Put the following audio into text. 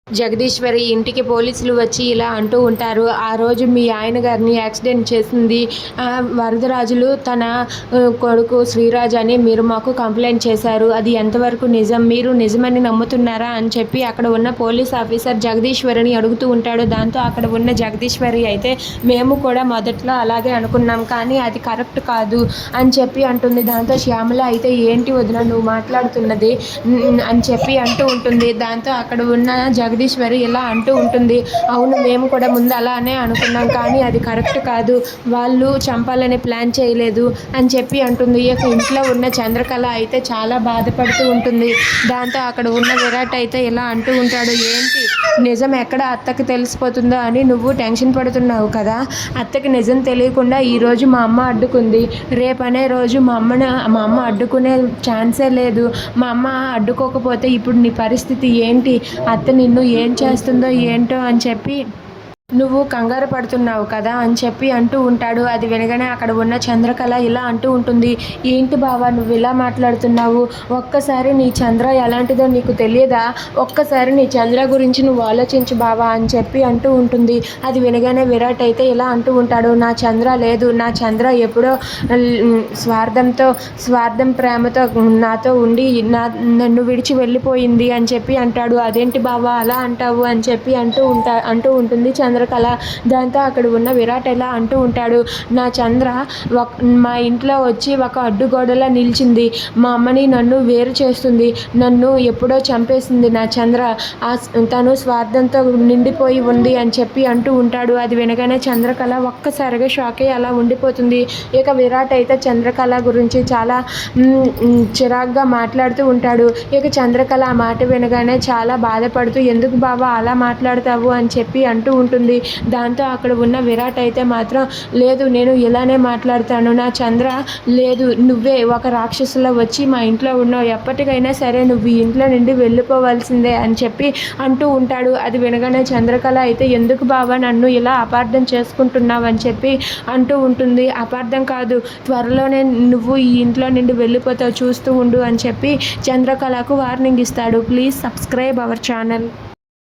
జగదీశ్వరి ఇంటికి పోలీసులు వచ్చి ఇలా అంటూ ఉంటారు. ఆ రోజు మీ ఆయన గారిని యాక్సిడెంట్ చేసింది వరదరాజులు తన కొడుకు శ్రీరాజ్ అని మీరు మాకు కంప్లైంట్ చేశారు. అది ఎంతవరకు నిజం? మీరు నిజమని నమ్ముతున్నారా అని చెప్పి అక్కడ ఉన్న పోలీస్ ఆఫీసర్ జగదీశ్వరిని అడుగుతూ ఉంటాడు. దాంతో అక్కడ ఉన్న జగదీశ్వరి అయితే మేము కూడా మొదట్లో అలాగే అనుకున్నాం, కానీ అది కరెక్ట్ కాదు అని చెప్పి అంటుంది. దాంతో శ్యామల అయితే ఏంటి వదిన నువ్వు మాట్లాడుతున్నది అని చెప్పి అంటూ ఉంటుంది. దాంతో అక్కడ ఉన్న జగదీశ్వరి ఇలా అంటూ ఉంటుంది. అవును, మేము కూడా ముందు అలానే అనుకున్నాం, కానీ అది కరెక్ట్ కాదు, వాళ్ళు చంపాలని ప్లాన్ చేయలేదు అని చెప్పి అంటుంది. ఇక ఇంట్లో ఉన్న చంద్రకళ అయితే చాలా బాధపడుతూ ఉంటుంది. దాంతో అక్కడ ఉన్న విరాట్ అయితే ఇలా అంటూ ఉంటాడు. ఏంటి నిజం ఎక్కడ అత్తకి తెలిసిపోతుందో అని నువ్వు టెన్షన్ పడుతున్నావు కదా? అత్తకి నిజం తెలియకుండా ఈరోజు మా అమ్మ అడ్డుకుంది, రేపనే రోజు మా అమ్మ అడ్డుకునే ఛాన్సే లేదు. మా అమ్మ అడ్డుకోకపోతే ఇప్పుడు నీ పరిస్థితి ఏంటి? అత్త నిన్ను ఏం చేస్తుందో ఏంటో అని చెప్పి నువ్వు కంగారు పడుతున్నావు కదా అని చెప్పి అంటూ ఉంటాడు. అది వినగానే అక్కడ ఉన్న చంద్రకళ ఇలా అంటూ ఉంటుంది. ఏంటి బావా నువ్వు ఇలా మాట్లాడుతున్నావు? ఒక్కసారి నీ చంద్ర ఎలాంటిదో నీకు తెలియదా? ఒక్కసారి నీ చంద్ర గురించి నువ్వు ఆలోచించు బావా అని చెప్పి అంటూ ఉంటుంది. అది వినగానే విరాట్ అయితే ఇలా అంటూ ఉంటాడు. నా చంద్ర లేదు, నా చంద్ర ఎప్పుడో స్వార్థం ప్రేమతో నాతో ఉండి నన్ను విడిచి వెళ్ళిపోయింది అని చెప్పి అంటాడు. అదేంటి బావా అలా అంటావు అని చెప్పి అంటూ ఉంటుంది చంద్రకళ. దాంతో అక్కడ ఉన్న విరాట్ ఎలా అంటూ ఉంటాడు. నా చంద్ర మా ఇంట్లో వచ్చి ఒక అడ్డుగోడలా నిలిచింది, మా అమ్మని నన్ను వేరు చేస్తుంది, నన్ను ఎప్పుడో చంపేసింది నా చంద్ర, తను స్వార్థంతో నిండిపోయి ఉంది అని చెప్పి అంటూ ఉంటాడు. అది వినగానే చంద్రకళ ఒక్కసారిగా షాక్ అయ్యి అలా ఉండిపోతుంది. ఇక విరాట్ అయితే చంద్రకళ గురించి చాలా చిరాగ్గా మాట్లాడుతూ ఉంటాడు. ఇక చంద్రకళ ఆ మాట వినగానే చాలా బాధపడుతూ ఎందుకు బావా అలా మాట్లాడతావు అని చెప్పి అంటూ ఉంటుంది. దాంతో అక్కడ ఉన్న విరాట్ అయితే మాత్రం లేదు, నేను ఇలానే మాట్లాడతాను, నా చంద్ర లేదు, నువ్వే ఒక రాక్షసులా వచ్చి మా ఇంట్లో ఉన్నావు, ఎప్పటికైనా సరే నువ్వు ఈ ఇంట్లో నుండి వెళ్ళిపోవాల్సిందే అని చెప్పి అంటూ ఉంటాడు. అది వినగానే చంద్రకళ అయితే ఎందుకు బావా నన్ను ఇలా అపార్థం చేసుకుంటున్నావు అని చెప్పి అంటూ ఉంటుంది. అపార్థం కాదు, త్వరలోనే నువ్వు ఈ ఇంట్లో నుండి వెళ్ళిపోతావు, చూస్తూ ఉండు అని చెప్పి చంద్రకళకు వార్నింగ్ ఇస్తాడు. Please subscribe our channel.